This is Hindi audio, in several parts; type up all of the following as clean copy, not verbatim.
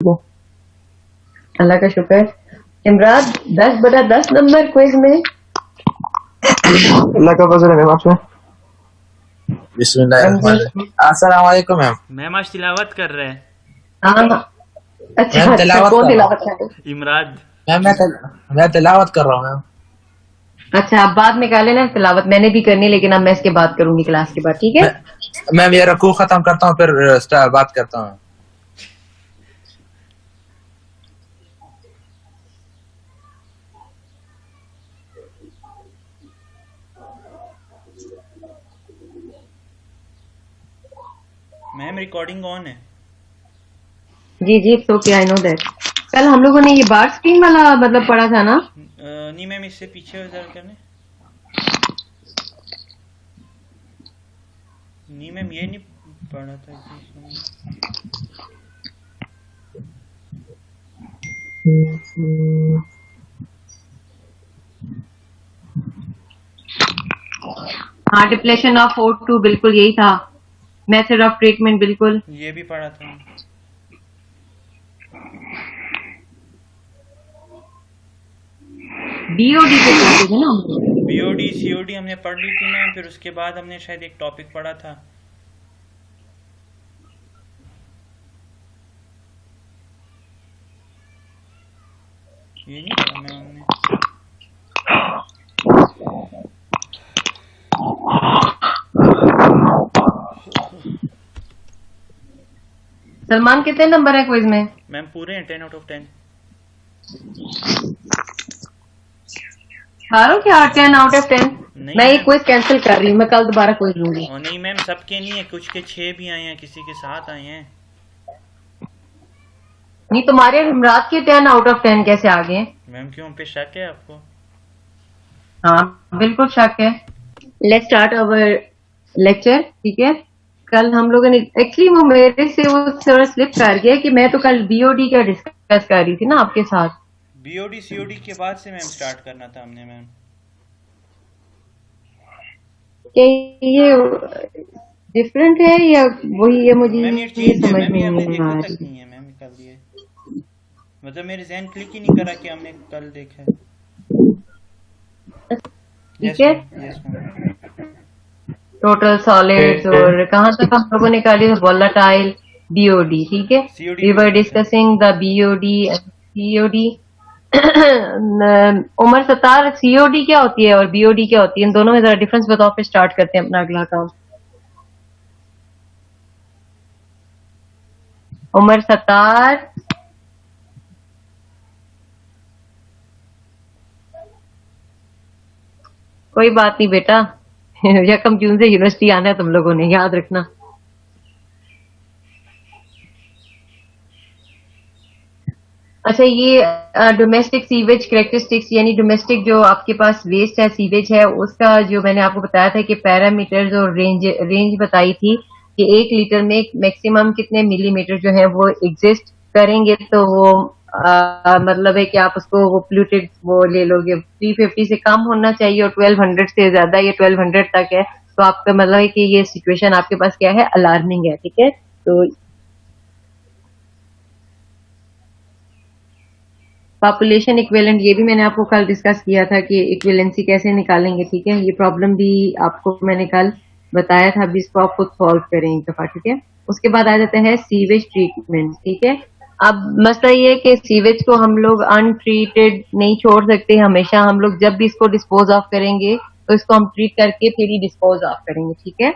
अल्लाह का शुक्र। इमरान 10/10 नंबर क्विज में। अल्लाह का फजल है मैम आपसे। अस्सलाम वालेकुम मैम। मैम आज तिलावत कर रहे हैं। हाँ अच्छा मैम अच्छा, तिलावत कौन कर रहा तिलावत हूँ। कर रहे? इमराद मैम मैं तिलावत कर रहा हूँ मैम। अच्छा आप बाद में कर लेना तिलावत, मैंने भी करनी, लेकिन अब मैं इसके बाद करूंगी क्लास के बाद, ठीक है? मैम ये रकू खत्म करता हूँ फिर बात करता हूँ। मैम रिकॉर्डिंग ऑन है। जी जी, it's okay, I know that. कल हम लोगों ने ये बार स्क्रीन वाला मतलब पढ़ा था ना? नहीं मैम, इससे पीछे जरा करने। नहीं मैम, ये नहीं पढ़ा था। हाँ, डिप्लेशन ऑफ O2 बिल्कुल यही था। मेथड ऑफ ट्रीटमेंट बिल्कुल ये भी पढ़ा था। BOD पे पढ़ते थे ना? BOD COD हमने पढ़ ली थी मैम, फिर उसके बाद हमने शायद एक टॉपिक पढ़ा था। ये नहीं पढ़ा मैम हमने। सलमान कितने नंबर है क्विज में? मैम पूरे हैं 10 आउट ऑफ 10। हारो क्या 10 आउट ऑफ 10? नहीं मैं ये मैम। क्विज कैंसिल कर रही हूँ, मैं कल दोबारा क्विज लूंगी। और नहीं मैम, सबके नहीं है, कुछ के 6 भी आए हैं, किसी के 7 आए हैं। नहीं, तुम्हारे इमराद के 10 आउट ऑफ 10 कैसे आ गए? मैम क्यों, हम पे शक है आपको? हाँ बिल्कुल शक है। लेट्स स्टार्ट अवर लेक्चर, ठीक है? कल हम लोगों ने एक्चुअली वो मेरे से वो थोड़ा स्लिप कर गया कि मैं तो कल BOD का डिस्कस कर रही थी ना आपके साथ। BOD COD के बाद से मैम स्टार्ट करना था हमने मैम। क्या ये डिफरेंट है या वही है? मुझे मैम ये ये चेंज है समझ मैम, ये हमने नहीं देखा आ तक रही। नहीं है मैम कल ये। मतलब मेरे जहन क्लिक ही नहीं करा कि हमने कल देखा है। ठीक है, यस मैम। टोटल सॉलिड्स और कहाँ तक हम लोगों ने कर लिया? वोलेटाइल BOD, ठीक है? COD वी भी वर हो गया था। Discussing the BOD COD। Umar Sattar, COD क्या होती है और BOD क्या होती है? इन दोनों में जरा डिफरेंस बताओ, फिर स्टार्ट करते हैं अपना अगला काम। उमर सत्तार, कोई बात नहीं बेटा, यकम जून से यूनिवर्सिटी आना है तुम लोगों ने, याद रखना। अच्छा, ये डोमेस्टिक सीवेज करेक्टरिस्टिक्स, यानी डोमेस्टिक जो आपके पास वेस्ट है, सीवेज है, उसका जो मैंने आपको बताया था कि पैरामीटर्स और रेंज बताई थी कि 1 लीटर में मैक्सिमम कितने मिलीमीटर जो है वो एग्जिस्ट करेंगे, तो वो मतलब है कि आप उसको वो पोल्यूटेड वो ले लोगे। 350 से कम होना चाहिए और 1200 से ज्यादा, ये 1200 तक है, तो आपका मतलब है कि ये सिचुएशन आपके पास क्या है, अलार्मिंग है, ठीक है? तो पॉपुलेशन इक्विवेलेंट, ये भी मैंने आपको कल डिस्कस किया था कि इक्विवेलेंसी कैसे निकालेंगे, ठीक है? ये प्रॉब्लम भी आपको मैंने कल बताया था, अभी इसको आप खुद सॉल्व करें एक दफा, ठीक है? उसके बाद आ जाता है सीवेज ट्रीटमेंट, ठीक है? अब मसला ये है कि सीवेज को हम लोग अनट्रीटेड नहीं छोड़ सकते हमेशा, हम लोग जब भी इसको डिस्पोज ऑफ करेंगे तो इसको हम ट्रीट करके फिर ही डिस्पोज ऑफ करेंगे, ठीक है?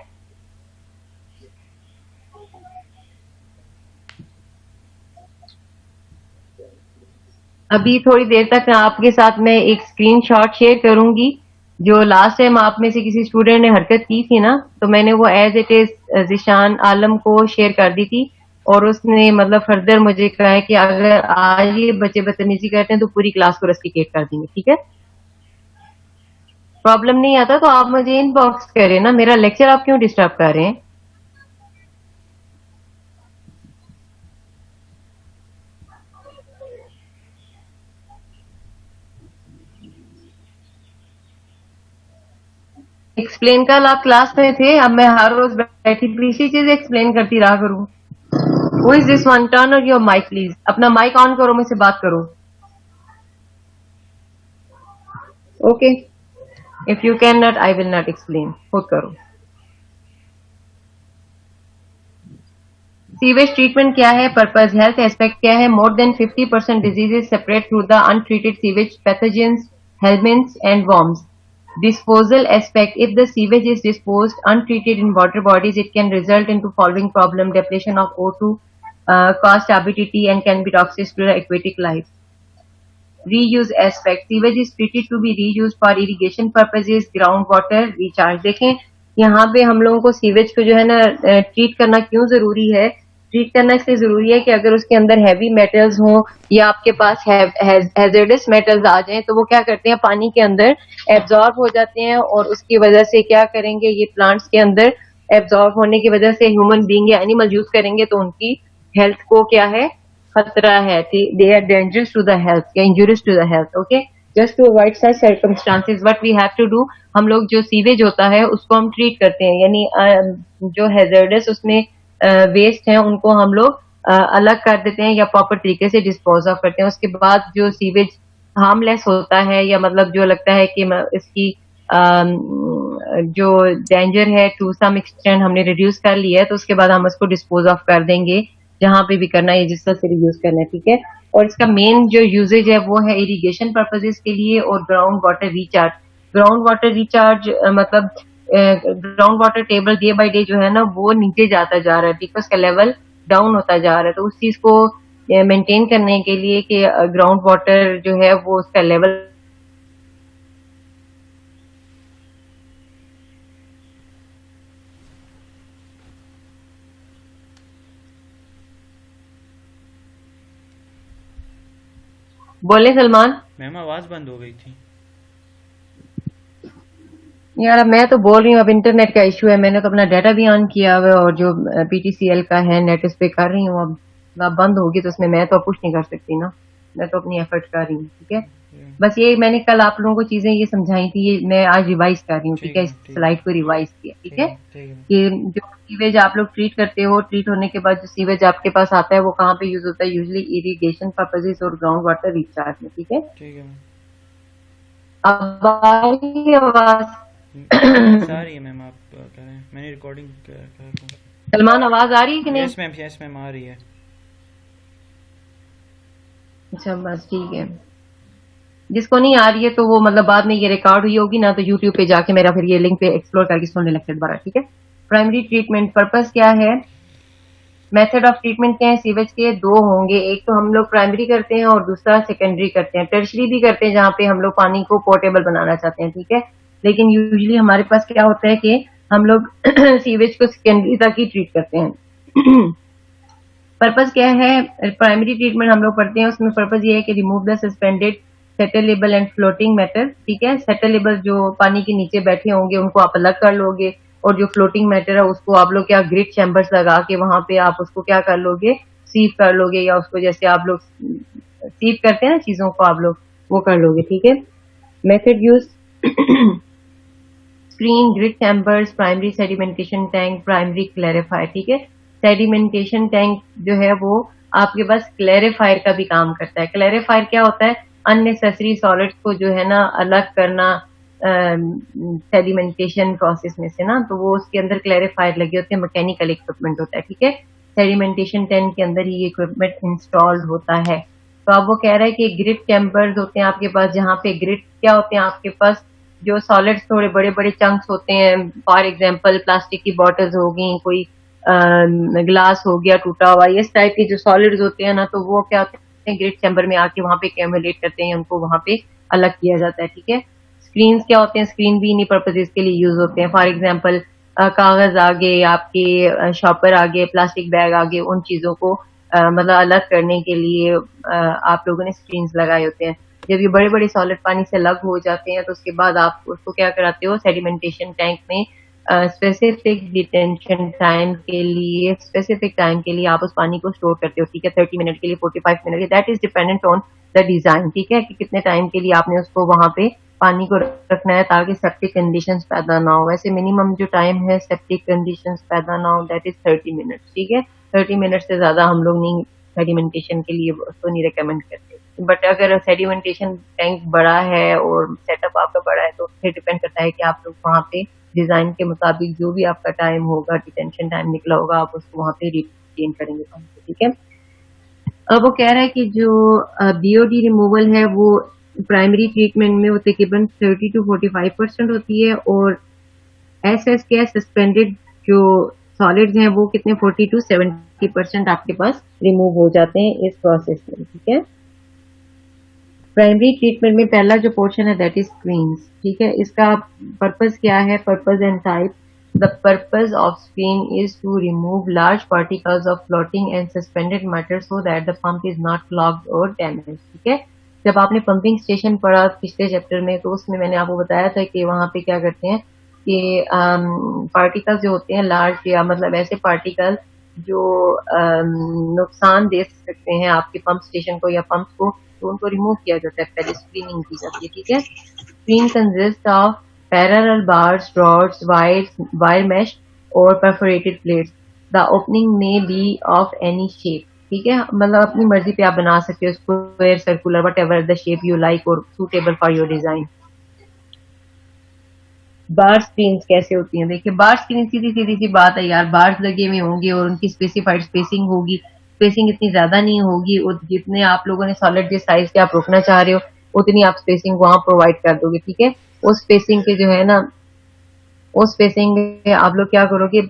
अभी थोड़ी देर तक आपके साथ मैं एक स्क्रीनशॉट शेयर करूंगी, जो लास्ट टाइम आप में से किसी स्टूडेंट ने हरकत की थी ना, तो मैंने वो एज इट इज जिशान आलम को शेयर कर दी थी, और उसने मतलब फर्दर मुझे कहा है कि अगर आज ये बच्चे बदतमीजी करते हैं तो पूरी क्लास को रस्टिकेट कर देंगे, ठीक है? प्रॉब्लम नहीं आता तो आप मुझे इनबॉक्स करें ना, मेरा लेक्चर आप क्यों डिस्टर्ब कर रहे हैं? एक्सप्लेन, कल आप क्लास में थे, अब मैं हर रोज बैठी इसी चीज एक्सप्लेन करती रहा करूं। Who is this one? Turn on your mic, please. अपना mic on करो, मुझसे बात करो. Okay. If you cannot, I will not explain. खुद करो. सीवेज ट्रीटमेंट क्या है, पर्पज, हेल्थ एस्पेक्ट क्या है. More than 50% diseases separate through the untreated sewage pathogens, helminths and worms. Disposal aspect: if the sewage is disposed untreated in water bodies, it can result into following problem: depletion of O2, cause turbidity, and can be toxic to the aquatic life. Reuse aspect: sewage is treated to be reused for irrigation purposes, groundwater recharge. देखें यहाँ पे हम लोगों को सीवेज को जो है ना ट्रीट करना क्यों जरूरी है. ट्रीट करना इसलिए जरूरी है कि अगर उसके अंदर हैवी मेटल्स हों या आपके पास हैजर्डस मेटल्स आ जाएं तो वो क्या करते हैं, पानी के अंदर एब्जॉर्ब हो जाते हैं और उसकी वजह से क्या करेंगे, ये प्लांट्स के अंदर एब्जॉर्ब होने की वजह से ह्यूमन बीइंग या एनिमल यूज करेंगे तो उनकी हेल्थ को क्या है, खतरा है. They are dangerous to the health या injurious to the health. Okay, just to avoid such circumstances what we have to do, हम लोग जो सीवेज होता है उसको हम ट्रीट करते हैं, यानी जो हैजर्डस उसमें वेस्ट हैं उनको हम लोग अलग कर देते हैं या प्रॉपर तरीके से डिस्पोज ऑफ करते हैं. उसके बाद जो सीवेज हार्मलेस होता है या मतलब जो लगता है कि इसकी जो डेंजर है टू सम एक्सटेंट हमने रिड्यूस कर लिया है, तो उसके बाद हम उसको डिस्पोज ऑफ कर देंगे जहां पे भी करना है, जिस तरह से यूज करना है. ठीक है. और इसका मेन जो यूजेज है वो है इरिगेशन पर्पजेस के लिए और ground water recharge. Ground water recharge मतलब ground water table day by day जो है ना वो नीचे जाता जा रहा है, ठीक है, उसका लेवल डाउन होता जा रहा है. तो उस चीज को मेंटेन करने के लिए कि ग्राउंड वाटर जो है वो उसका लेवल बोले. सलमान मैम आवाज बंद हो गई थी. यार मैं तो बोल रही हूँ, अब इंटरनेट का इशू है. मैंने तो अपना डाटा भी ऑन किया हुआ है और जो पीटीसीएल का है नेट उस पे कर रही हूँ. अब बंद होगी तो उसमें मैं तो पुश नहीं कर सकती ना, मैं तो अपनी एफर्ट कर रही हूँ. ठीक है. बस ये मैंने कल आप लोगों को चीजें ये समझाई थी, ये मैं आज रिवाइज कर रही हूँ. ठीक है, इस स्लाइड को रिवाइज किया. ठीक है, कि जो सीवेज आप लोग ट्रीट करते हो, ट्रीट होने के बाद जो सीवेज आपके पास आता है वो कहाँ पे यूज होता है, यूजली इरिगेशन पर्पजेस और ग्राउंड वाटर रिचार्ज में. ठीक है. अब आवाज रही है मैम, आप करें, मैंने रिकॉर्डिंग कर. सलमान आवाज आ रही है कि नहीं? यस मैम आ रही है. अच्छा बस ठीक है. जिसको नहीं आ रही है तो वो मतलब बाद में ये रिकॉर्ड हुई होगी ना, तो यूट्यूब पे जाके मेरा फिर ये लिंक पे एक्सप्लोर करके सुनने लगते दोबारा. ठीक है. प्राइमरी ट्रीटमेंट पर्पस क्या है, मेथड ऑफ ट्रीटमेंट क्या है. सीवेज के दो होंगे, एक तो हम लोग प्राइमरी करते हैं और दूसरा सेकेंडरी करते हैं. टर्शरी भी करते हैं जहाँ पे हम लोग पानी को पोर्टेबल बनाना चाहते हैं. ठीक है. लेकिन यूजुअली हमारे पास क्या होता है कि हम लोग सीवेज को सेकेंडरी तक ही ट्रीट करते हैं. पर्पस क्या है, प्राइमरी ट्रीटमेंट हम लोग पढ़ते हैं, उसमें पर्पस ये है कि remove the suspended settleable and floating matter. ठीक है. सेटलेबल जो पानी के नीचे बैठे होंगे उनको आप अलग कर लोगे और जो फ्लोटिंग मैटर है उसको आप लोग क्या ग्रिड चैम्बर्स लगा के वहां पे आप उसको क्या कर लोगे, सीव कर लोगे, या उसको जैसे आप लोग सीव करते हैं ना चीजों को, आप लोग वो कर लोगे. ठीक है. Method use screen, grid chambers, primary sedimentation tank, primary clarifier. ठीक है. सेडिमेंटेशन टैंक जो है वो आपके पास क्लैरिफायर का भी काम करता है. क्लैरिफायर क्या होता है, अननेसेसरी सॉलिड्स को जो है ना अलग करना सेडिमेंटेशन प्रोसेस में से ना, तो वो उसके अंदर क्लैरिफायर लगे होते हैं, मैकेनिकल इक्विपमेंट होता है. ठीक है. सेडिमेंटेशन टैंक के अंदर ही इक्विपमेंट इंस्टॉल्ड होता है. तो अब वो कह रहा है कि ग्रिड चैम्बर्स होते हैं आपके पास, जहाँ पे ग्रिड क्या होते हैं आपके पास, जो सॉलिड्स थोड़े बड़े बड़े चंक्स होते हैं. फॉर एग्जांपल प्लास्टिक की बॉटल्स हो गई, कोई ग्लास हो गया टूटा हुआ, इस टाइप के जो सॉलिड्स होते हैं ना, तो वो क्या होते हैं ग्रिड चैम्बर में आके वहां पे एक्यूमुलेट करते हैं, उनको वहां पे अलग किया जाता है. ठीक है. स्क्रीन क्या होते हैं, स्क्रीन भी इन्हीं पर्पजेस के लिए यूज होते हैं. फॉर एग्जांपल कागज आगे, आपके शॉपर आगे, प्लास्टिक बैग आगे, उन चीजों को मतलब अलग करने के लिए आप लोगों ने स्क्रीन लगाए होते हैं. जब ये बड़े बड़े सॉलिड पानी से अलग हो जाते हैं तो उसके बाद आप उसको क्या कराते हो, सेडिमेंटेशन टैंक में स्पेसिफिक डिटेंशन टाइम के लिए, स्पेसिफिक टाइम के लिए आप उस पानी को स्टोर करते हो. ठीक है. 30 मिनट के लिए, 45 मिनट के, that is dependent on the design. ठीक है, कि कितने टाइम के लिए आपने उसको वहां पे पानी को रखना है ताकि सेप्टिक कंडीशंस पैदा ना हो. वैसे मिनिमम जो टाइम है सेप्टिक कंडीशंस पैदा ना हो दैट इज 30 मिनट्स. ठीक है. 30 मिनट से ज़्यादा हम लोग नहीं सेडिमेंटेशन के लिए उसको नहीं रिकमेंड करते। बट अगर सेडिमेंटेशन टैंक बड़ा है और सेटअप आपका बड़ा है तो फिर डिपेंड करता है कि आप लोग वहाँ पे डिज़ाइन के मुताबिक जो भी आपका टाइम होगा, डिटेंशन टाइम निकला होगा, आप उसको वहाँ पे रिटेन करेंगे पंप से, ठीक है। अब वो कह रहा है कि जो बीओडी रिमूवल है वो प्राइमरी ट्रीटमेंट में वो तकरीबन 30 to 45% होती है, और एसएस के सस्पेंडेड जो सॉलिड्स हैं वो कितने 40 to 70% आपके पास रिमूव हो जाते हैं इस प्रोसेस में, ठीक है। प्राइमरी ट्रीटमेंट में पहला जो पोर्शन है दैट इज स्क्रीन्स, ठीक है। इसका पर्पस क्या है, purpose and type. The purpose of screen is to remove large particles of floating and suspended matter so that the pump is not clogged और डैमेज, ठीक है। जब आपने पंपिंग स्टेशन पढ़ा पिछले चैप्टर में तो उसमें मैंने आपको बताया था कि वहां पे क्या करते हैं कि पार्टिकल्स जो होते हैं लार्ज, या मतलब ऐसे पार्टिकल जो नुकसान दे सकते हैं आपके पंप स्टेशन को या पंप को, तो उनको रिमूव किया जाता है, पहले स्क्रीनिंग की जाती है, ठीक है। Screen consist of parallel bars, rods, wire mesh और परफोरेटेड प्लेट्स। द ओपनिंग में बी ऑफ एनी शेप, ठीक है, मतलब अपनी मर्जी पे आप बना सकते हो, square, circular, whatever the shape you like और suitable for your design. Bar screen कैसे होती हैं, देखिए बार स्क्रीन सीधी सीधी सी बात है यार, बार्स लगे हुए होंगे और उनकी स्पेसिफाइड स्पेसिंग होगी, स्पेसिंग इतनी ज्यादा नहीं होगी, और जितने आप लोगों ने सॉलिड जिस साइज के आप रोकना चाह रहे हो उतनी आप स्पेसिंग वहां प्रोवाइड कर दोगे, ठीक है। उस स्पेसिंग के जो है ना, उस स्पेसिंग में आप लोग क्या करोगे,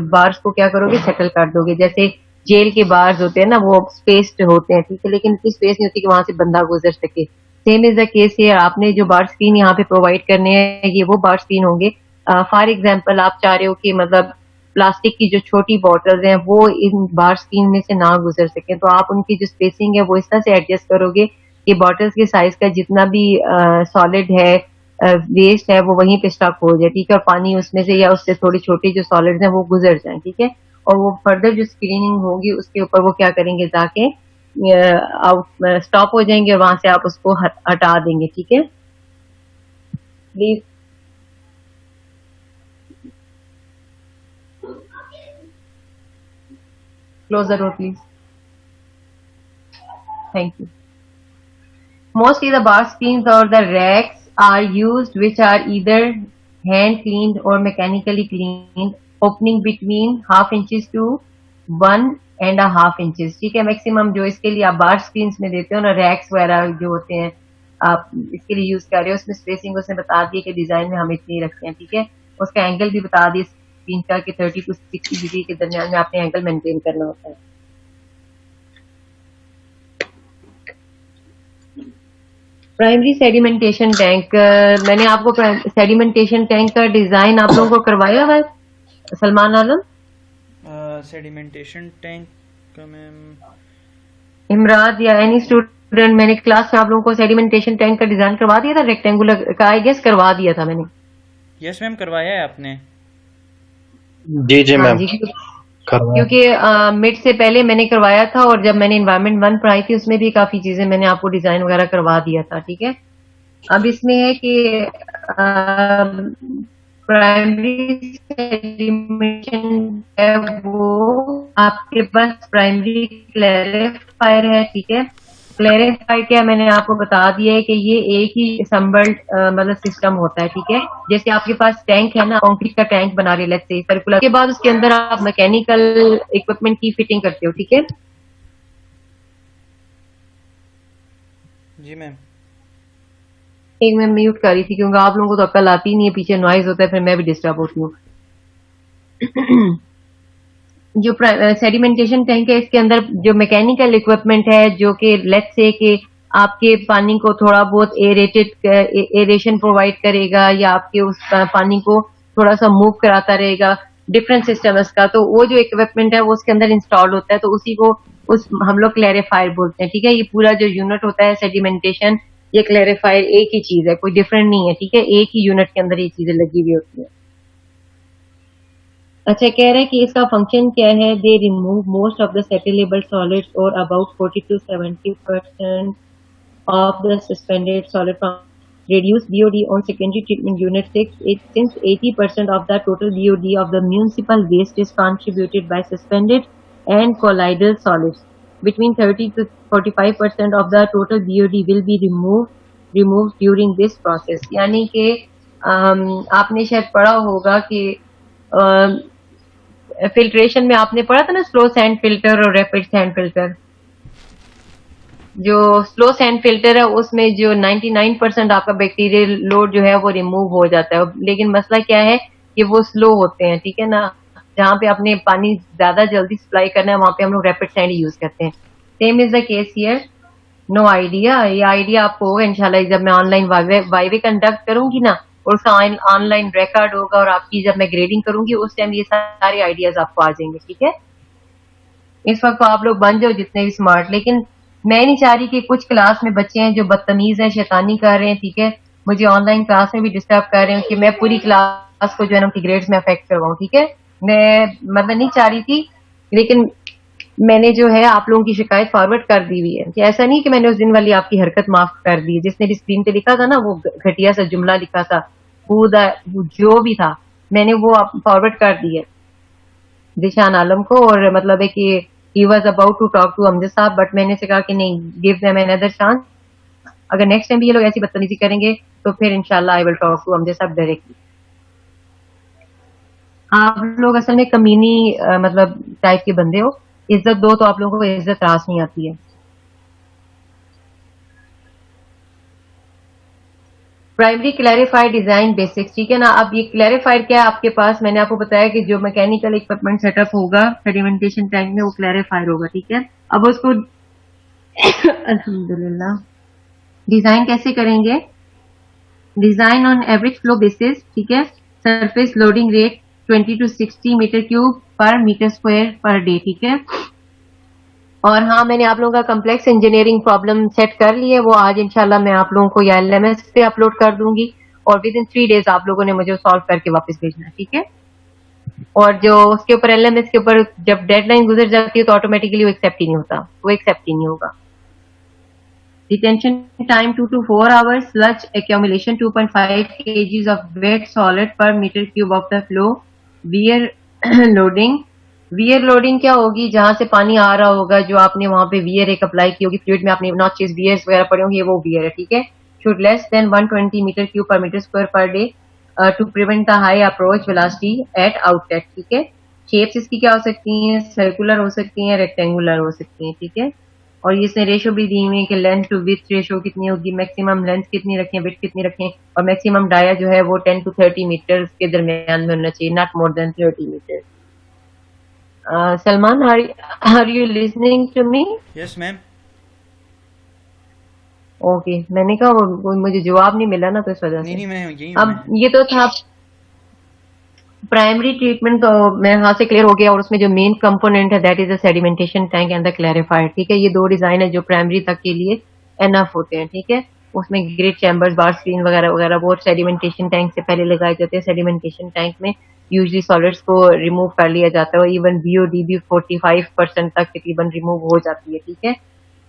बार्स को क्या करोगे, सेटल कर दोगे। जैसे जेल के बार्स होते हैं ना वो स्पेस्ड होते हैं, ठीक है, लेकिन इतनी स्पेस नहीं होती कि वहां से बंदा गुजर सके। सेम इज द केस है, आपने जो बार स्क्रीन यहाँ पे प्रोवाइड करने हैं ये वो बार स्क्रीन होंगे। फॉर एग्जाम्पल आप चाह रहे हो कि मतलब प्लास्टिक की जो छोटी बॉटल्स हैं वो इन बार स्क्रीन में से ना गुजर सके, तो आप उनकी जो स्पेसिंग है वो इस तरह से एडजस्ट करोगे कि बॉटल्स के साइज का जितना भी सॉलिड है, वेस्ट है, वो वहीं पे स्टॉक हो जाए, ठीक है, और पानी उसमें से या उससे थोड़ी छोटी जो सॉलिड्स हैं वो गुजर जाए, ठीक है। और वो फर्दर जो स्क्रीनिंग होगी उसके ऊपर वो क्या करेंगे, जाके आउट स्टॉप हो जाएंगे और वहां से आप उसको हटा देंगे, ठीक है। Please close the door please, thank you. Mostly the bar screens or the racks are used which are either hand cleaned or mechanically cleaned, opening between half inches to 1.5 inches, ठीक है। मैक्सिमम जो इसके लिए आप बार स्क्रीन में देते हो ना, रैक्स वगैरह जो होते हैं आप इसके लिए यूज कर रहे हो, उसमें स्पेसिंग उसने बता दी कि डिजाइन में हम इतनी रखते हैं, ठीक है। उसका एंगल भी बता दी स्क्रीन का कि 30 to 60 डिग्री के दरमियान में आपने एंगल मेंटेन करना होता है। प्राइमरी सेडिमेंटेशन टैंक, मैंने आपको सेडिमेंटेशन टैंक का डिजाइन आप लोगों को करवाया हुआ है सलमान आलम। सेडिमेंटेशन टैंक का मैम इमराद या एनी स्टूडेंट, मैंने क्लास में आप लोगों को सेडिमेंटेशन टैंक का डिजाइन करवा दिया था, रेक्टेंगुलर का, आई गेस करवा दिया था मैंने। यस मैम, करवाया है आपने। जी जी मैम, क्योंकि मिड से पहले मैंने करवाया था और जब मैंने एनवायरनमेंट 1 पढ़ाई थी उसमें भी काफी चीजें मैंने आपको डिजाइन वगैरह करवा दिया था, ठीक है। अब इसमें है कि प्राइमरी सेडिमेंटेशन है वो आपके पास प्राइमरी क्लैरिफायर है, ठीक है। क्लैरिफायर क्या मैंने आपको बता दिया है कि ये एक ही असम्बल्ड मतलब सिस्टम होता है, ठीक है। जैसे आपके पास टैंक है ना, कंक्रीट का टैंक बना रहे लेट्स से सर्कुलर, के बाद उसके अंदर आप मैकेनिकल इक्विपमेंट की फिटिंग करते हो, ठीक है। जी मैम। एक मैं म्यूट कर रही थी क्योंकि आप लोगों को तो अक्ल आती नहीं है, पीछे नॉइज होता है फिर मैं भी डिस्टर्ब होती हूँ। जो सेडिमेंटेशन टैंक है इसके अंदर जो मैकेनिकल इक्विपमेंट है जो कि लेट्स से कि आपके पानी को थोड़ा बहुत एरेशन प्रोवाइड करेगा या आपके उस पानी को थोड़ा सा मूव कराता रहेगा, डिफरेंट सिस्टम इसका, तो वो जो इक्विपमेंट है वो उसके अंदर इंस्टॉल होता है, तो उसी को हम लोग क्लैरिफायर बोलते हैं, ठीक है। ये पूरा जो यूनिट होता है सेडिमेंटेशन, ये क्लैरिफायर एक ही चीज है, कोई डिफरेंट नहीं है, ठीक है, एक ही यूनिट के अंदर ये चीजें लगी हुई होती है। अच्छा, कह रहे हैं कि इसका फंक्शन क्या है, they remove most of the settleable solids और about 40 to 70% of the suspended solid from reduce BOD on secondary treatment unit 6. Since 80% of the total BOD of the municipal waste is contributed by suspended and colloidal solids. Between 30 to 45% of the total BOD will be removed during this process. यानी कि आपने शायद पढ़ा होगा कि फिल्ट्रेशन में आपने पढ़ा था ना स्लो सैंड फिल्टर और रैपिड सैंड फिल्टर. जो स्लो सैंड फिल्टर है उसमें जो 99% आपका बैक्टीरियल लोड जो है वो रिमूव हो जाता है, लेकिन मसला क्या है कि वो स्लो होते हैं, ठीक है ना. जहाँ पे आपने पानी ज्यादा जल्दी सप्लाई करना है वहां पे हम लोग रैपिड सैंड यूज करते हैं. Same is the case here. No idea, ये आइडिया आपको होगा इंशाल्लाह जब मैं ऑनलाइन वाइवे कंडक्ट करूंगी ना, और उसका ऑनलाइन रिकॉर्ड होगा और आपकी जब मैं ग्रेडिंग करूंगी उस टाइम ये सारे आइडियाज आपको आ जाएंगे, ठीक है. इस वक्त तो आप लोग बन जाओ जितने भी स्मार्ट, लेकिन मैं नहीं चाह रही कि कुछ क्लास में बच्चे हैं जो बदतमीज हैं, शैतानी कर रहे हैं, ठीक है, मुझे ऑनलाइन क्लास में भी डिस्टर्ब कर रहे हैं कि मैं पूरी क्लास को जो है ना उनकी ग्रेड्स में अफेक्ट करवाऊं, ठीक है. मैं मतलब नहीं चाह रही थी, लेकिन मैंने जो है आप लोगों की शिकायत फॉरवर्ड कर दी हुई है कि ऐसा नहीं कि मैंने उस दिन वाली आपकी हरकत माफ कर दी. जिसने भी स्क्रीन पे लिखा था ना वो घटिया सा जुमला लिखा था, जो भी था मैंने वो फॉरवर्ड कर दी है दिशान आलम को, और मतलब है कि he was about to talk to Amjad साहब, बट मैंने से कहा कि नहीं, give them another chance. अगर नेक्स्ट टाइम भी ये लोग ऐसी बदतमीजी करेंगे तो फिर इंशाल्लाह I will talk to Amjad साहब डायरेक्टली. आप लोग असल में कमीनी मतलब टाइप के बंदे हो. इज्जत दो तो आप लोगों को इज्जत रास नहीं आती है. प्राइमरी क्लैरिफाइड डिजाइन बेसिक्स, ठीक है ना. अब ये क्लैरिफाइड क्या है आपके पास, मैंने आपको बताया कि जो मैकेनिकल इक्विपमेंट सेटअप होगा सेडिमेंटेशन टैंक में वो क्लैरिफाइड होगा, ठीक है. अब उसको अल्हम्दुलिल्लाह डिजाइन कैसे करेंगे. Design on average flow basis, ठीक है. Surface loading rate 20 to 60 metre cube per metre square per day, ठीक है. और हाँ, मैंने आप लोगों का कम्प्लेक्स इंजीनियरिंग प्रॉब्लम सेट कर ली है, वो आज इंशाल्लाह मैं आप लोगों को या LMS पे अपलोड कर दूंगी, और विद इन 3 days आप लोगों ने मुझे सॉल्व करके वापस भेजना है, ठीक है. और जो उसके ऊपर LMS के ऊपर जब डेडलाइन गुजर जाती है तो ऑटोमेटिकली वो एक्सेप्ट ही नहीं होता, वो एक्सेप्ट ही नहीं होगा. Detention time 2 to 4 hours, sludge accumulation 2.5 kgs of wet solid per meter cube of the flow, wear loading. Wear loading क्या होगी, जहां से पानी आ रहा होगा जो आपने वहां पे वियर एक अप्लाई की होगी फ्लूइड में, आपने नॉचेस वियर्स वगैरह पड़े होंगे, वो वियर है, ठीक है. Should less than 120 metre cube per metre square per day to prevent the high approach velocity at outlet, ठीक है. शेप्स इसकी क्या हो सकती हैं, सर्कुलर हो सकती हैं, रेक्टेंगुलर हो सकती हैं, ठीक है. और इसमें रेशो भी दी हुई है कि लेंथ टू विड्थ रेशो कितनी होगी, मैक्सिमम लेंथ कितनी रखें, विड्थ कितनी रखें, और मैक्सिमम डाया जो है वो 10 to 30 मीटर के दरमियान में होना चाहिए, not more than 30 metre. Salman, are you listening to me? Yes, ma'am. Okay, मैंने कहा वो मुझे जवाब नहीं मिला ना तो इस वजह से. नहीं मैं यही. अब ये तो था प्राइमरी ट्रीटमेंट, तो मेरे हाथ से क्लियर हो गया, और उसमें जो मेन कंपोनेंट है that is the sedimentation tank and the clarifier, ठीक है. ये दो डिजाइन है जो प्राइमरी तक के लिए एनफ होते हैं, ठीक है. उसमें ग्रेट चैम्बर्स, बार स्क्रीन वगैरह वगैरह वो सेडिमेंटेशन टैंक से पहले लगाए जाते हैं. सेडिमेंटेशन टैंक में यूजली सॉलिड्स को रिमूव कर लिया जाता है, और इवन BOD भी 45% तक तकरीबन रिमूव हो जाती है, ठीक है.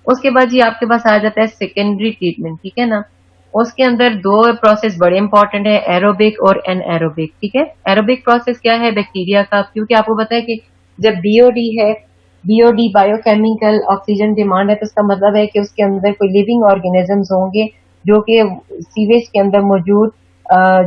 उसके बाद ये आपके पास आ जाता है सेकेंडरी ट्रीटमेंट, ठीक है ना. उसके अंदर दो प्रोसेस बड़े इंपॉर्टेंट है, एरोबिक और एनएरोबिक, ठीक है. एरोबिक प्रोसेस क्या है, बैक्टीरिया का, क्योंकि आपको पता है कि जब BOD है, BOD बायोकेमिकल ऑक्सीजन डिमांड है, तो उसका मतलब है कि उसके अंदर कोई लिविंग ऑर्गेनिजम्स होंगे जो कि सीवेज के अंदर मौजूद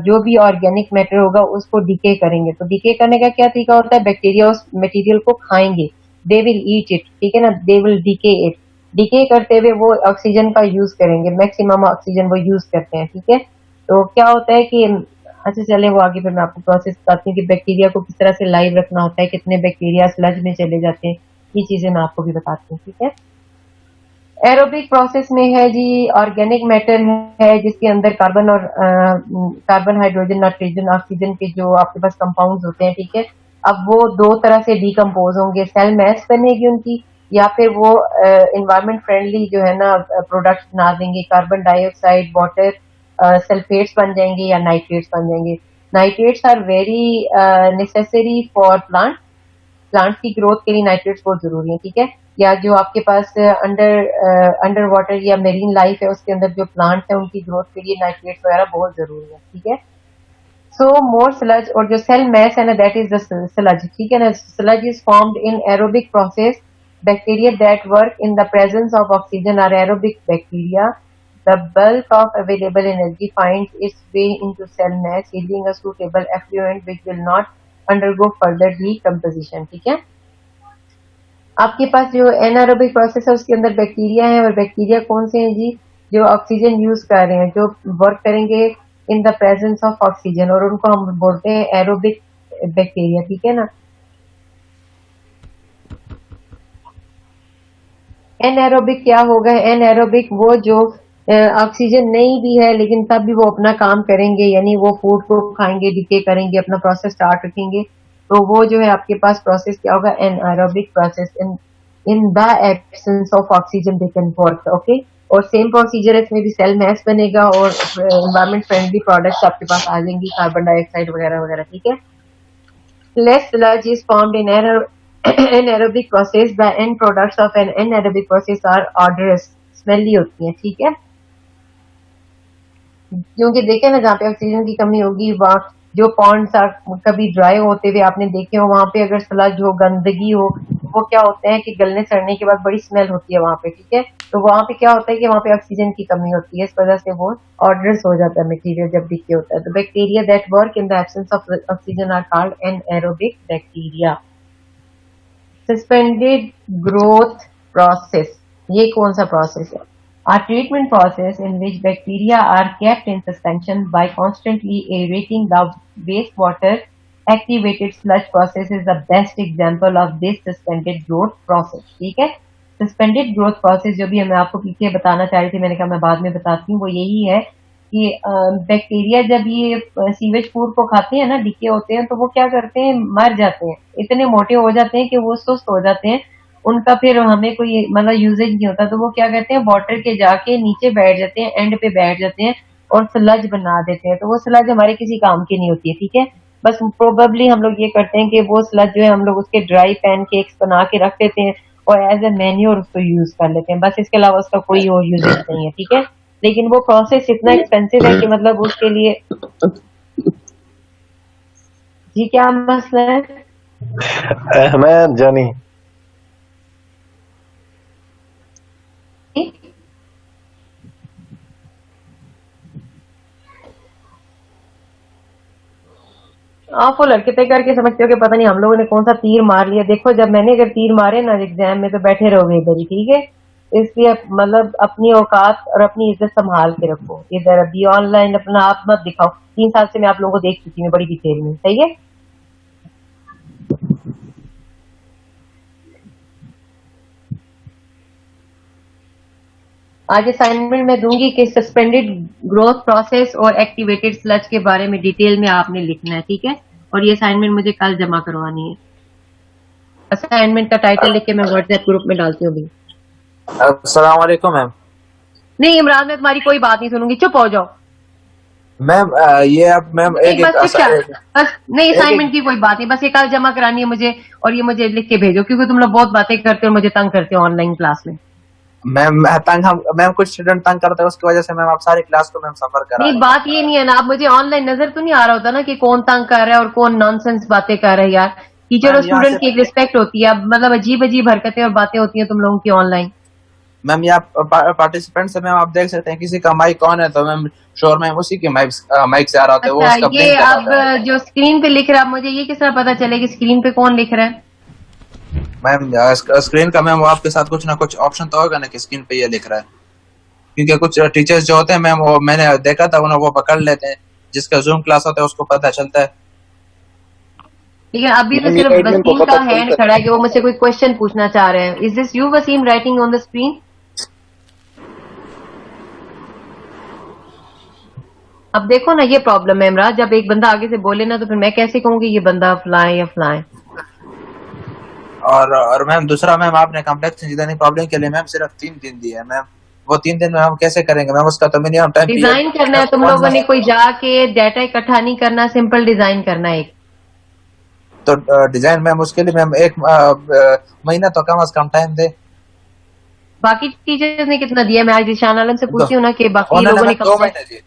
जो भी ऑर्गेनिक मैटर होगा उसको डिके करेंगे. तो डिके करने का क्या तरीका होता है, बैक्टीरिया उस मटेरियल को खाएंगे, दे विल ईट इट, ठीक है ना, they will decay it. Decay करते हुए वो ऑक्सीजन का यूज करेंगे, मैक्सिमम ऑक्सीजन वो यूज करते हैं, ठीक है. तो क्या होता है कि अच्छा चले वो आगे, फिर मैं आपको प्रोसेस बताती हूँ कि बैक्टीरिया को किस तरह से लाइव रखना होता है, कितने बैक्टीरिया स्लज में चले जाते हैं, ये चीजें मैं आपको भी बताती हूँ, ठीक है. एरोबिक प्रोसेस में है जी, ऑर्गेनिक मैटर है जिसके अंदर कार्बन और कार्बन, हाइड्रोजन, नाइट्रोजन, ऑक्सीजन के जो आपके पास कंपाउंड्स होते हैं, ठीक है. अब वो दो तरह से डीकम्पोज होंगे, सेल मैस बनेगी उनकी, या फिर वो एनवायरमेंट फ्रेंडली जो है ना प्रोडक्ट्स बना देंगे, कार्बन डाइऑक्साइड, वाटर, सल्फेट्स बन जाएंगे या नाइट्रेट्स बन जाएंगे. Nitrates are very necessary for plants की ग्रोथ के लिए नाइट्रेट्स बहुत जरूरी है, ठीक है. या जो आपके पास अंडर वाटर या मेरीन लाइफ है उसके अंदर जो प्लांट्स है उनकी ग्रोथ के लिए नाइट्रेट्स वगैरह बहुत जरूरी है, ठीक है. सो मोर स्लज, और जो सेल मैस है ना दैट इज द स्लज, ठीक है ना. Sludge is formed in aerobic process. Bacteria that work in the presence of oxygen are aerobic bacteria. The bulk of available energy finds its way into cell mass, yielding a suitable effluent which will not undergo further decomposition. ठीक है. आपके पास जो एनारोबिक प्रोसेस है उसके अंदर बैक्टीरिया है, और बैक्टीरिया कौन से हैं जी? जो ऑक्सीजन यूज कर रहे हैं, जो वर्क करेंगे इन द प्रेजेंस ऑफ ऑक्सीजन, और उनको हम बोलते हैं एरोबिक बैक्टीरिया. ठीक है ना. एनएरोबिक क्या होगा? एनएरोबिक वो जो ऑक्सीजन नहीं भी है लेकिन तब भी वो अपना काम करेंगे, यानी वो फूड को खाएंगे, डिके करेंगे, अपना प्रोसेस स्टार्ट रखेंगे. तो वो जो है आपके पास प्रोसेस क्या होगा? Anaerobic process. In the absence of oxygen they can work. Okay. और सेम प्रोसीजर है, इसमें भी सेल मैस बनेगा और एनवायरमेंट फ्रेंडली प्रोडक्ट्स आपके पास आ जाएंगी, कार्बन डाइऑक्साइड वगैरह वगैरह. ठीक है. Less sludge is formed in anaerobic process. The end products of an anaerobic process are odorous, smelly होती हैं. ठीक है. क्योंकि देखे ना, जहाँ पे ऑक्सीजन की कमी होगी वहाँ जो पॉन्ड्स कभी ड्राई होते हुए आपने देखे हो, वहां पे अगर स्लज हो, गंदगी हो, वो क्या होते हैं कि गलने सड़ने के बाद बड़ी स्मेल होती है वहां पे. ठीक है. तो वहां पे क्या होता है कि वहां पे ऑक्सीजन की कमी होती है, इस वजह से वो ऑर्डर्स हो जाता है मटेरियल जब डिके होता है. तो bacteria that work in the absence of oxygen are called anaerobic bacteria. Suspended growth process, ये कौन सा प्रोसेस है? A treatment process in which bacteria are kept in suspension by constantly aerating the wastewater. Activated sludge process is the best example of this suspended growth process. ठीक है. Suspended growth process जो भी मैं आपको पीछे बताना चाह रही थी, मैंने कहा मैं बाद में बताती हूँ, वो यही है कि बैक्टीरिया जब ये सीवेज फूड को खाते हैं ना, डिके होते हैं, तो वो क्या करते हैं? मर जाते हैं, इतने मोटे हो जाते हैं कि वो सुस्त हो जाते हैं, उनका फिर हमें कोई मतलब यूजेज नहीं होता. तो वो क्या कहते हैं? वाटर के जाके नीचे बैठ जाते हैं, एंड पे बैठ जाते हैं और स्लज बना देते हैं. तो वो स्लज हमारे किसी काम की नहीं होती है. ठीक है. बस प्रोबेबली हम लोग ये करते हैं कि वो स्लज जो है हम लोग उसके ड्राई पैनकेक्स बना के रख देते हैं और एज ए मैन्योर उसको यूज कर लेते हैं. बस इसके अलावा उसका कोई और यूजेज नहीं है. ठीक है. लेकिन वो प्रोसेस इतना एक्सपेंसिव है कि मतलब उसके लिए जी क्या मसला है? अहमद जानी, आप वो लड़के तय करके समझते हो कि पता नहीं हम लोगों ने कौन सा तीर मार लिया. देखो, जब मैंने अगर तीर मारे ना एग्जाम में तो बैठे रहोगे इधर ही. ठीक है. इसलिए मतलब अपनी औकात और अपनी इज्जत संभाल के रखो. इधर अभी ऑनलाइन अपना आप मत दिखाओ. 3 साल से मैं आप लोगों को देख चुकी हूँ बड़ी डिटेल में. सही है. आज असाइनमेंट मैं दूंगी कि सस्पेंडेड ग्रोथ प्रोसेस और एक्टिवेटेड स्लज के बारे में डिटेल में आपने लिखना है. ठीक है. और ये असाइनमेंट मुझे कल जमा करवानी है. असाइनमेंट का टाइटल लिख के मैं व्हाट्सएप ग्रुप में डालती हूँ. अस्सलाम वालेकुम मैम. नहीं इमरान, मैं तुम्हारी कोई बात नहीं सुनूंगी, चुप हो जाओ मैम. ये अब मैम एक बस नहीं, असाइनमेंट की कोई बात नहीं, बस ये कल जमा करानी है मुझे, और ये मुझे लिख के भेजो, क्योंकि तुम लोग बहुत बातें करते हो और मुझे तंग करते हो ऑनलाइन क्लास में. मैम कुछ स्टूडेंट तंग करते हैं, उसकी वजह से मैम आप सारी क्लास को मैम सफर करा. नहीं, बात ये नहीं है ना, आप मुझे ऑनलाइन नजर तो नहीं आ रहा होता ना कि कौन तंग कर रहा है और कौन नॉनसेंस बातें कर रहा है. यार टीचर और स्टूडेंट की एक रिस्पेक्ट होती है. अब मतलब अजीब अजीब हरकतें और बातें होती हैं तुम लोगों की ऑनलाइन. मैम ये आप पार्टिसिपेंट से मैम आप देख सकते हैं किसी का माइक ऑन है तो मैम श्योर मैम उसी के माइक से आ रहा होता है. वो उसका ये अब जो स्क्रीन पे लिख रहा है, मुझे ये किस तरह पता चले कि स्क्रीन पे कौन लिख रहा है? मैम स्क्रीन का मैम वो आपके साथ कुछ ना कुछ ऑप्शन तो होगा ना कि स्क्रीन पे ये लिख रहा है, क्योंकि कुछ टीचर्स जो होते हैं मैम वो मैंने देखा था उन्हें वो पकड़ लेते हैं, जिसका जूम क्लास होता है उसको पता चलता है. लेकिन अभी तो सिर्फ वसीम का हैंड खड़ा है कि वो मुझसे कोई क्वेश्चन पूछना चाह रहे हैं. Is this you Waseem writing on the screen? अब देखो ना, ये प्रॉब्लम है इमरान, जब एक बंदा आगे से बोले ना तो फिर मैं कैसे कहूंगी ये बंदा फलाए या फलाए. और मैम दूसरा मैम आपने कॉम्प्लेक्स इंजीनियरिंग प्रॉब्लम के लिए मैम सिर्फ 3 दिन दिए हैं मैम. वो 3 दिन में हम कैसे करेंगे मैम? उसका तो मिनिमम टाइम डिजाइन करना है. तुम लोगों ने कोई जाके डाटा इकट्ठा नहीं करना, सिंपल डिजाइन करना है एक. तो डिजाइन मैम उसके लिए मैम 1 महीना तो कम से कम टाइम दे. बाकी टीचर्स ने कितना दिया? मैं आज ईशान आलम से पूछती हूँ ना कि बाकी लोगों ने 2 महीने दिए.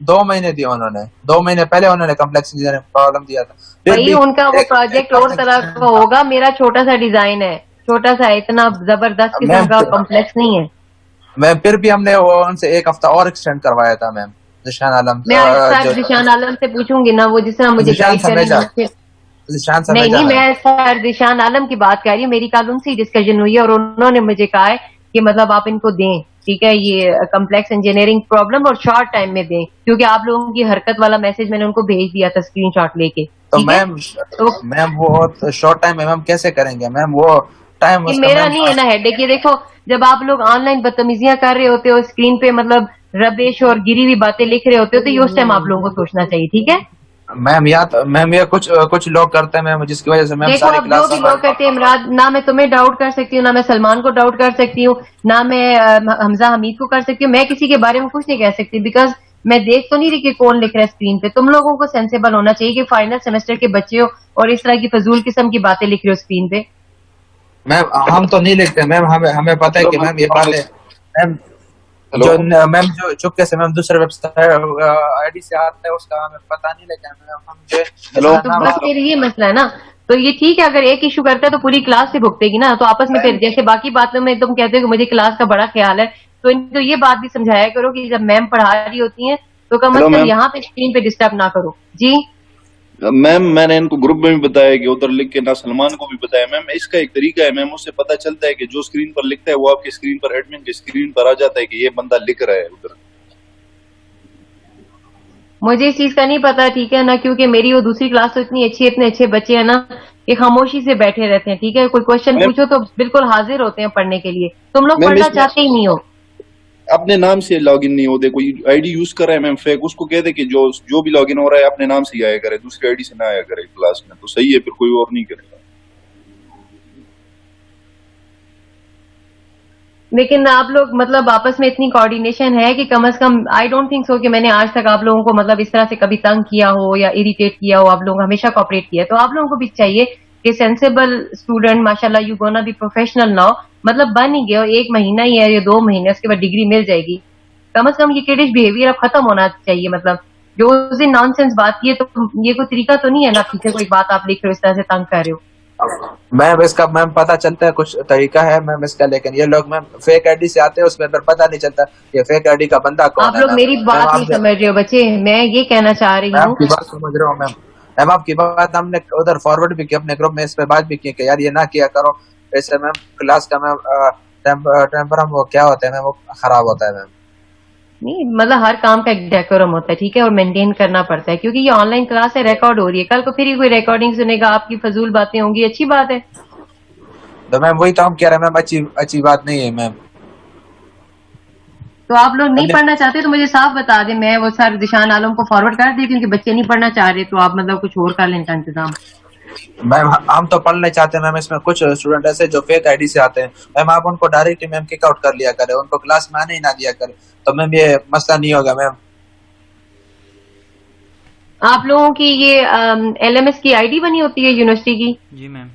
2 महीने दिया उन्होंने, 2 महीने पहले उन्होंने कॉम्प्लेक्स इंजीनियरिंग प्रॉब्लम दिया था। फिर भाई भी उनका वो प्रोजेक्ट और तरह का होगा, मेरा छोटा सा डिजाइन है, छोटा सा, इतना जबरदस्त किस्म मैम का कॉम्प्लेक्स नहीं है। मैम फिर भी हमने वो उनसे 1 हफ्ता और एक्सटेंड करवाया था मैम, जिशान आलम मैं आज जो दिशान आलम से पूछूंगी ना, वो जिस तरह मुझे जिशान गाइड समेजा, करेंगे। जिशान नहीं समेजा नहीं, मैम। मैं सर दिशान आलम की बात कर रही हूँ, मेरी कल उनसे डिस्कशन हुई है और उन्होंने मुझे कहा है कि मतलब आप इनको दें, ठीक है, ये कम्प्लेक्स इंजीनियरिंग प्रॉब्लम और शॉर्ट टाइम में दें, क्योंकि आप लोगों की हरकत वाला मैसेज मैंने उनको भेज दिया था स्क्रीनशॉट लेके, तो ठीक है। मैम तो मैम वो शॉर्ट टाइम में मैम कैसे करेंगे मैम, वो टाइम ये उसका मेरा मैम। नहीं है ना हेडेक, ये देखो जब आप लोग ऑनलाइन बदतमीजियां कर रहे होते हो स्क्रीन पे, मतलब रबिश और गिरी हुई बातें लिख रहे होते हो, तो ये उस टाइम आप लोगों को सोचना चाहिए, ठीक है। मैम या तो मैम ये कुछ कुछ लोग करते हैं मैम, जिसकी वजह से मैम देखो सारी अब जो क्लास भी लोग करते हैं इमरान, ना मैं तुम्हें डाउट कर सकती हूँ, ना मैं सलमान को डाउट कर सकती हूँ, ना मैं हमजा हमीद को कर सकती हूँ, मैं किसी के बारे में कुछ नहीं कह सकती, बिकॉज मैं देख तो नहीं रही कि कौन लिख रहा है स्क्रीन पे। तुम लोगों को सेंसेबल होना चाहिए कि फाइनल सेमेस्टर के बच्चे हो और इस तरह की फजूल किस्म की बातें लिख रहे हो स्क्रीन पे। मैम हम तो नहीं लिखते मैम, हमें हमें पता है कि मैम ये बातें मैम हेलो जो मैम जो चुपके से मैम दूसरे वेबसाइट आईडी से आता है उसका हमें पता नहीं, लेकिन मैम हम जो हेलो तो बस फिर ये मसला है ना, तो ये ठीक है, अगर एक इशू करता है तो पूरी क्लास से भुगतेगी ना, तो आपस में फिर जैसे बाकी बातों में तुम कहते हो कि मुझे क्लास का बड़ा ख्याल है, तो इनको ये बात भी समझाया करो कि जब मैम पढ़ा रही होती हैं तो कम हेलो अज कम मैम। यहाँ पे स्क्रीन पे डिस्टर्ब ना करो जी। मैम मैंने इनको ग्रुप में भी बताया कि उधर लिख के, ना सलमान को भी बताया मैम, इसका एक तरीका है मैम, उससे पता चलता है कि जो स्क्रीन पर लिखता है वो आपकी स्क्रीन पर, एडमिन की स्क्रीन पर आ जाता है कि ये बंदा लिख रहा है उधर। मुझे इस चीज का नहीं पता, ठीक है ना, क्योंकि मेरी वो दूसरी क्लास तो इतनी अच्छी, इतने अच्छे बच्चे हैं ना कि खामोशी से बैठे रहते हैं, ठीक है, कोई क्वेश्चन मैम पूछो तो बिल्कुल हाजिर होते हैं पढ़ने के लिए, तुम लोग मैम पढ़ना इसमें चाहते ही नहीं हो। अपने नाम से लॉगिन नहीं होते, कोई आईडी यूज कर रहा है मैम फेक, उसको कह दे कि जो जो भी लॉगिन हो रहा है अपने नाम से ही आया करे, दूसरी आईडी से ना आया करे क्लास में, तो सही है, फिर कोई और नहीं करेगा। लेकिन आप लोग मतलब आपस में इतनी कोऑर्डिनेशन है कि कम से कम आई डोंट थिंक सो कि मैंने आज तक आप लोगों को मतलब इस तरह से कभी तंग किया हो या इरिटेट किया हो, आप लोगों को हमेशा कोऑपरेट किया है, तो आप लोगों को भी चाहिए कि सेंसेबल स्टूडेंट, माशाल्लाह you gonna be professional now, मतलब बन ही गए हो, 1 महीना ही है या 2 महीने, उसके बाद डिग्री मिल जाएगी, कम से कम ये किडिश बिहेवियर अब खत्म होना चाहिए, मतलब जो उस दिन नॉनसेंस बात की है, तो ये कोई तरीका तो नहीं है ना, पीछे कोई बात आप लिख रहे हो इस तरह से तंग कर रहे हो। मैम इसका मैम पता चलता है, कुछ तरीका है मैम इसका, लेकिन ये लोग मैम फेक आईडी से आते हैं, उसमें फिर पता नहीं चलता ये फेक आईडी का बंदा कौन आप है। लोग मैम मेरी मैम बात नहीं आप समझ रहे हो बच्चे, मैं ये कहना चाह रही मैं हूँ। आपकी बात समझ रहा हूँ मैम, मैम आपकी बात हमने उधर फॉरवर्ड भी की अपने ग्रुप में, इस पे बात भी की कि यार ये ना किया करो ऐसे मैम, क्लास का मैम टेम्पर वो क्या होता है मैम, वो खराब होता है मैम। नहीं मतलब हर काम का एक डेकोरम होता है, ठीक है, और मेंटेन करना पड़ता है, क्योंकि ये ऑनलाइन क्लास है, रिकॉर्ड हो रही है, कल को फिर ही कोई रिकॉर्डिंग सुनेगा, आपकी फजूल बातें होंगी, अच्छी बात है। तो मैम वही तो हम कह रहे हैं मैम, अच्छी अच्छी बात नहीं है मैम। तो आप लोग नहीं पढ़ना चाहते तो मुझे साफ बता दें, मैं वो सर दिशान आलम को फॉरवर्ड कर दी, क्योंकि बच्चे नहीं पढ़ना चाह रहे, तो आप मतलब कुछ और कर लें इनका इंतजाम। मैम हम तो पढ़ने चाहते हैं मैम, इसमें कुछ स्टूडेंट ऐसे जो फेक आईडी से आते हैं मैम, आप उनको डायरेक्टली मैम किक आउट कर लिया करें, उनको क्लास में आने ही ना दिया करें, तो मैम ये मसला नहीं होगा मैम। आप लोगों की ये LMS की आईडी बनी होती है यूनिवर्सिटी की, जी मैम।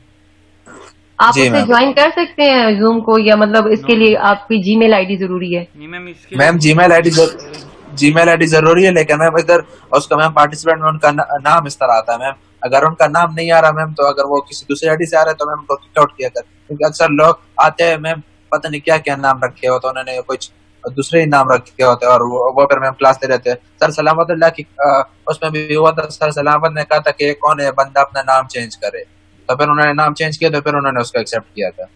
आप जी उससे मैम। ज्वाइन कर सकते हैं जूम को, या मतलब इसके नो लिए आपकी जीमेल आईडी जरूरी है? नहीं मैम, इसके मैम जीमेल आईडी जरूरी है, लेकिन मैम इधर उसका मैम पार्टिसिपेंट में उनका नाम इस तरह आता है मैम, अगर उनका नाम नहीं आ रहा मैम, तो अगर वो किसी दूसरी आईडी से आ रहा है तो मैम उनको किक आउट किया कर, क्योंकि अक्सर लोग आते हैं मैम पता नहीं क्या क्या नाम रखे हो, तो उन्होंने कुछ दूसरे ही नाम रखे होते हैं और वो फिर मैम क्लास ले रहते हैं। सर सलामतुल्लाह की उसमें भी हुआ था, सर सलामत ने कहा था कि कौन है बंदा अपना नाम चेंज करे, तो फिर उन्होंने नाम चेंज किया, तो फिर उन्होंने उसको एक्सेप्ट किया था।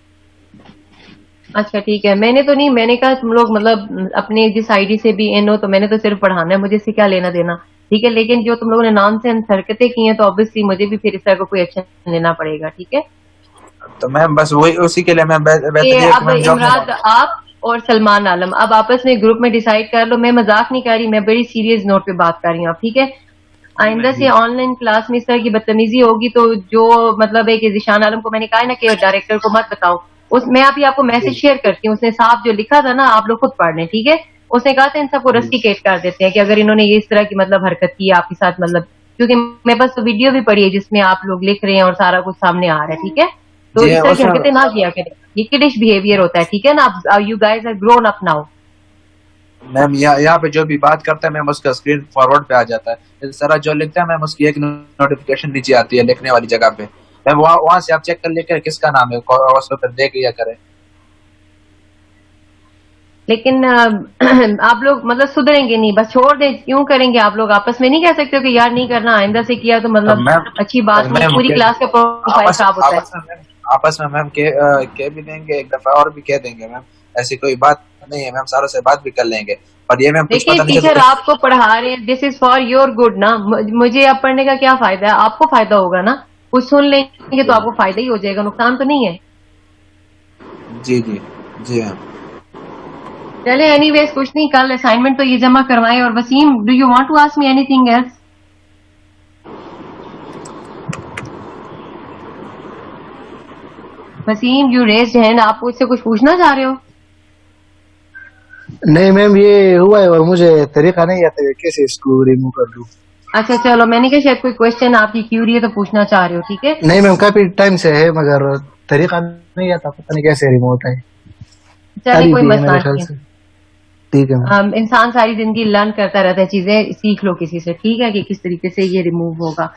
अच्छा ठीक है, मैंने तो नहीं, मैंने कहा तुम लोग मतलब अपने जिस आईडी से भी इन हो, तो मैंने तो सिर्फ पढ़ाना है, मुझे इससे क्या लेना देना, ठीक है, लेकिन जो तुम लोगों ने नाम से हरकतें की हैं, तो ऑब्वियसली मुझे भी फिर इस तरह का कोई एक्शन लेना पड़ेगा, ठीक है। तो मैम बस वही उसी के लिए मैम बेहतर ये है कि अब मैम जो इमरान आप और सलमान आलम अब आपस में ग्रुप में डिसाइड कर लो, मैं मजाक नहीं कर रही, मैं बड़ी सीरियस नोट पे बात कर रही हूँ, ठीक है। आइंदा से ऑनलाइन क्लास में इस तरह की बदतमीजी होगी तो जो मतलब है कि जिशान आलम को मैंने कहा है ना कि डायरेक्टर को मत बताओ, उस मैं अभी आपको मैसेज शेयर करती हूँ, उसने साफ जो लिखा था ना, आप लोग खुद पढ़ लें, ठीक है। उसने कहा था इन सबको रस्टिकेट कर देते हैं कि अगर इन्होंने ये इस तरह की मतलब हरकत की आपके साथ, मतलब क्योंकि मेरे पास तो वीडियो भी पड़ी है जिसमें आप लोग लिख रहे हैं और सारा कुछ सामने आ रहा है, ठीक है। तो जी इस तरह की उसमें हरकतें ना किया करें, ये किडिश बिहेवियर होता है, ठीक है ना। You guys are grown up now. Ma'am यहाँ पे जो भी बात करता है मैम उसका स्क्रीन फॉरवर्ड पे आ जाता है। इस तरह जो लिखता है मैम उसकी एक नोटिफिकेशन नीचे आती है लिखने वाली जगह पे। मैम वहाँ से आप चेक कर लेकर किसका नाम है उसको फिर देख लिया करें। लेकिन आप लोग मतलब सुधरेंगे नहीं, बस छोड़ दें, क्यों करेंगे? आप लोग आपस में नहीं कह सकते हो कि यार नहीं करना, आइंदा से किया तो मतलब अच्छी बात नहीं, पूरी क्लास का प्रोफाइल खराब होता है। आपस में मैम कह भी देंगे, एक दफा और भी कह देंगे मैम, ऐसी कोई बात नहीं है मैम, सारों से बात भी कर लेंगे। पर ये मैम कुछ देखिए पता नहीं टीचर आपको पढ़ा रहे हैं, this is for your good ना, मुझे अब पढ़ने का क्या फायदा है? आपको फायदा होगा ना, कुछ सुन लेंगे तो आपको फायदा ही हो जाएगा, नुकसान तो नहीं है। जी जी जी मैम। चले एनीवेज कुछ नहीं, कल असाइनमेंट तो ये जमा करवाएं। और Waseem, do you want to ask me anything else? Waseem you raised hand, आप मुझसे कुछ पूछना चाह रहे हो? नहीं मैम, ये हुआ है और मुझे तरीका नहीं आता है कैसे इसको रिमूव कर दूं। अच्छा चलो, मैंने कहा शायद कोई क्वेश्चन आपकी क्यूरी है तो पूछना चाह रहे हो, ठीक है? नहीं मैम, काफी टाइम से है मगर तरीका नहीं आता, पता नहीं कैसे रिमूव होता है। चलिए कोई मसला नहीं, ठीक है मैम। इंसान सारी जिंदगी लर्न करता रहता है, चीजें सीख लो किसी से, ठीक है, कि किस तरीके से ये रिमूव होगा।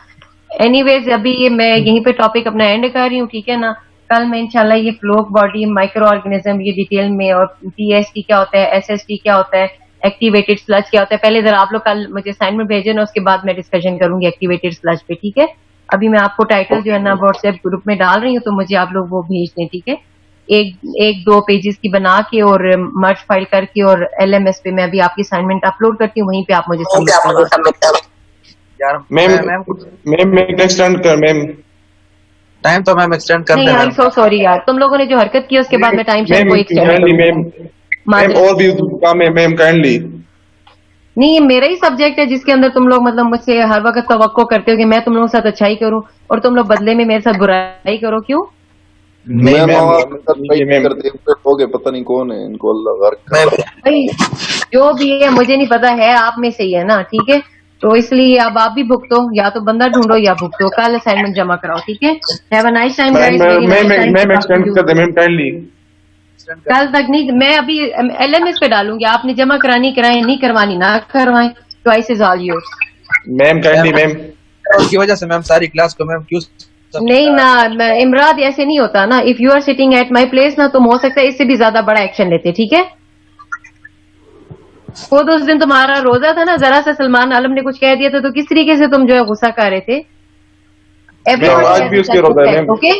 एनीवेज अभी ये मैं यहीं पे टॉपिक अपना एंड कर रही हूँ, ठीक है ना? कल मैं इंशाल्लाह ये फ्लोक बॉडी, माइक्रो ऑर्गेनिज्म, ये डिटेल में, और पीएसटी क्या होता है, एसएसटी क्या होता है, एक्टिवेटेड स्लज क्या होता है, पहले जरा आप लोग कल मुझे असाइनमेंट भेजे ना, उसके बाद मैं डिस्कशन करूंगी एक्टिवेटेड स्लज पे, ठीक है? अभी मैं आपको टाइटल जो है ना व्हाट्सएप ग्रुप में डाल रही हूँ, तो मुझे आप लोग वो भेज दें, ठीक है? एक दो पेजेस की बना के और मर्ज फाइल करके, और एलएमएस पे मैं अभी आपकी असाइनमेंट अपलोड करती हूँ, वहीं पे आप मुझे सबमिट कर मैम एक्सटेंड कर मैम, टाइम तो मैम एक्सटेंड कर नहीं, आई एम सो सॉरी यार, तुम लोगों ने जो हरकत की उसके बाद मैं टाइम शायद को मैम और भी काम है मैम, काइंडली। नहीं, ये मेरा ही सब्जेक्ट है जिसके अंदर तुम लोग मतलब मुझसे हर वक्त तवक्को करते हो कि मैं तुम लोगों के साथ अच्छाई करूं, और तुम लोग बदले में मेरे साथ बुराई करो, क्यों? करते पता नहीं कौन है इनको, अल्लाह भाई जो भी है मुझे नहीं पता है, आप में से ही है ना, ठीक है? तो इसलिए अब आप भी भुगतो, या तो बंदा ढूंढो या भुगतो। कल असाइनमेंट जमा कराओ, ठीक है? Have a nice time guys. Ma'am extend कर दे मैम, काइंडली। कल तक नहीं, मैं अभी एलएमएस पे डालूंगी, आपने जमा करानी कराएं, नहीं करवानी ना करवाएं, choice is all yours. Ma'am kindly ma'am, उसकी वजह से मैम सारी क्लास को मैम क्यों नहीं ना इमराद, ऐसे नहीं होता ना, if you are sitting at my place ना, तुम हो सकता है इससे भी ज्यादा बड़ा एक्शन लेते, ठीक है? खुद उस दिन तुम्हारा रोजा था ना, जरा सा सलमान आलम ने कुछ कह दिया था तो किस तरीके से तुम जो है गुस्सा कर रहे थे। आज भी उसके रोजा है मैम। ओके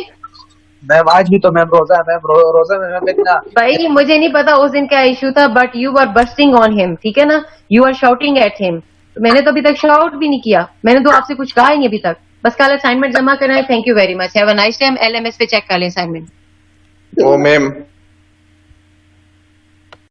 मैम, आज भी तो मैम रोजा है मैम, रोजा में मैम इतना भाई मुझे नहीं पता उस दिन क्या इशू था, but you are busting on him, ठीक है ना? You are shouting at him. मैंने तो अभी तक शाउट भी नहीं किया, मैंने तो आपसे कुछ कहा ही नहीं अभी तक। बस कल असाइनमेंट जमा करना है। Thank you very much, have a nice time. LMS पे चेक कर लें असाइनमेंट। ओ मैम